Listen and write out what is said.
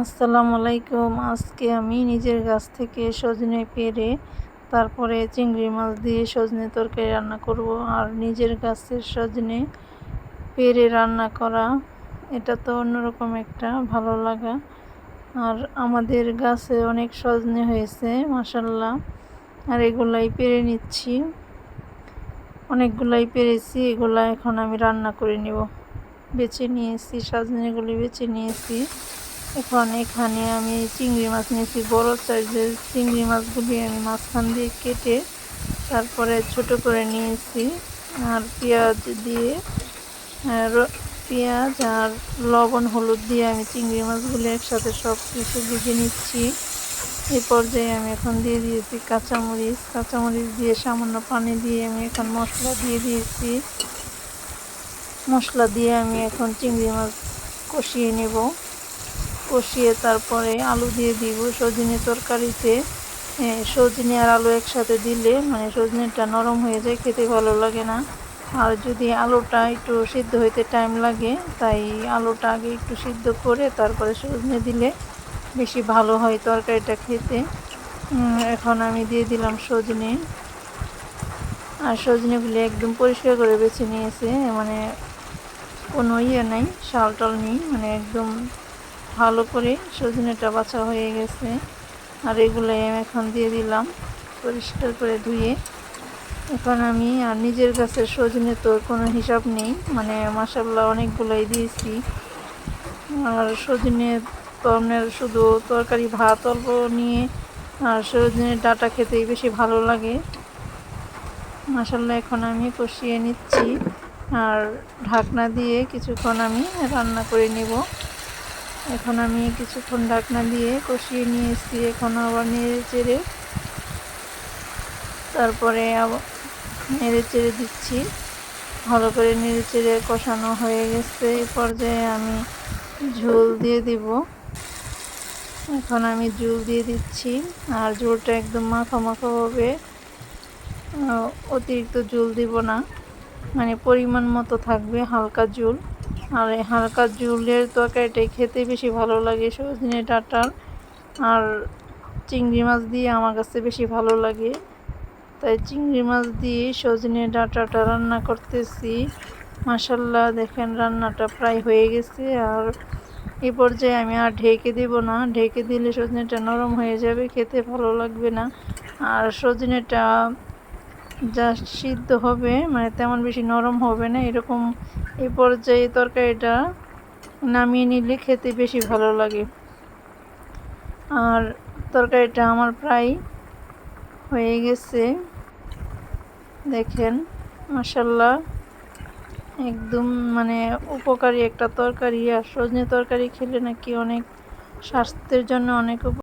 আসসালামু আলাইকুম। আজকে আমি নিজের গাছ থেকে সজনে পেড়ে তারপরে চিংড়ি মাছ দিয়ে সজনে তরকারি রান্না করব। আর নিজের গাছের সজনে পেড়ে রান্না করা, এটা তো অন্যরকম একটা ভালো লাগা। আর আমাদের গাছে অনেক সজনে হয়েছে মাশাআল্লাহ। আর এগুলাই পেড়ে নিচ্ছি, অনেকগুলাই পেরেছি। এগুলা এখন আমি রান্না করে নেব। বেছে নিয়েছি, সজনেগুলি বেছে নিয়েছি। এখন এখানে আমি চিংড়ি মাছ নিয়েছি, বড় সাইজের চিংড়ি মাছগুলি আমি মাঝখান দিয়ে কেটে তারপরে ছোট করে নিয়েছি। আর পেঁয়াজ দিয়ে পেঁয়াজ আর লবণ হলুদ দিয়ে আমি চিংড়ি মাছগুলি একসাথে সব কিছু ভেজে নিচ্ছি। এই পর্যায়ে আমি এখন দিয়ে দিয়েছি কাঁচামরিচ দিয়ে সামান্য পানি দিয়ে আমি এখন মশলা দিয়ে দিয়েছি। মশলা দিয়ে আমি এখন চিংড়ি মাছ কষিয়ে নেব। কষিয়ে তারপরে আলু দিয়ে দিব। সজনে তরকারিতে সজনে আর আলু একসাথে দিলে মানে সজনেটা নরম হয়ে যায়, খেতে ভালো লাগে না। আর যদি আলুটা একটু সিদ্ধ হইতে টাইম লাগে, তাই আলুটা আগে একটু সিদ্ধ করে তারপরে সজনে দিলে বেশি ভালো হয় তরকারিটা খেতে। এখন আমি দিয়ে দিলাম সজনে। আর সজনেগুলি একদম পরিষ্কার করে বেছে নিয়েছে, মানে কোনো নাই, শাল টাল নেই, মানে একদম ভালো করে সজনেটা বাছা হয়ে গেছে। আর এগুলো এখন দিয়ে দিলাম পরিষ্কার করে ধুয়ে। এখন আমি আর নিজের গাছের সজনে তো কোনো হিসাব নেই, মানে মাশাআল্লাহ অনেকগুলোই দিয়েছি। আর সজনে তরনের শুধু তরকারি ভাত অল্প নিয়ে আর সজনের ডাঁটা খেতেই বেশি ভালো লাগে মাশাআল্লাহ। এখন আমি কষিয়ে নিচ্ছি আর ঢাকনা দিয়ে কিছুক্ষণ আমি রান্না করে নেব। এখন আমি কিছুক্ষণ ঢাকনা দিয়ে কষিয়ে নিয়েছি। এখন আবার নেড়ে চেড়ে তারপরে আবার নেড়ে চেড়ে দিচ্ছি। ভালো করে নেড়ে চেড়ে কষানো হয়ে গেছে। এই পর্যায়ে আমি ঝোল দিয়ে দিব। এখন আমি ঝোল দিয়ে দিচ্ছি। আর ঝোলটা একদম মাখা মাখা হবে, অতিরিক্ত ঝোল দিব না, মানে পরিমাণ মতো থাকবে, হালকা ঝোল। আর এই হালকা ঝোলের তরকারিটাই খেতে বেশি ভালো লাগে সজনে ডাঁটার। আর চিংড়ি মাছ দিয়ে আমার কাছে বেশি ভালো লাগে, তাই চিংড়ি মাছ দিয়ে সজনে ডাঁটাটা রান্না করতেছি। মাশাআল্লাহ দেখেন রান্নাটা প্রায় হয়ে গেছে। আর এই পর্যায়ে আমি আর ঢেকে দেব না, ঢেকে দিলে সজনেটা নরম হয়ে যাবে, খেতে ভালো লাগবে না। আর সজনেটা যা সিদ্ধ হবে মানে তেমন বেশি নরম হবে না, এরকম এই পর্যায়ে তরকারিটা নামিয়ে নিলে খেতে বেশি ভালো লাগে। আর তরকারিটা আমার প্রায় হয়ে গেছে, দেখেন মাশাআল্লাহ একদম মানে উপকারী একটা তরকারি। আর সজনে তরকারি খেলে নাকি অনেক স্বাস্থ্যের জন্য অনেক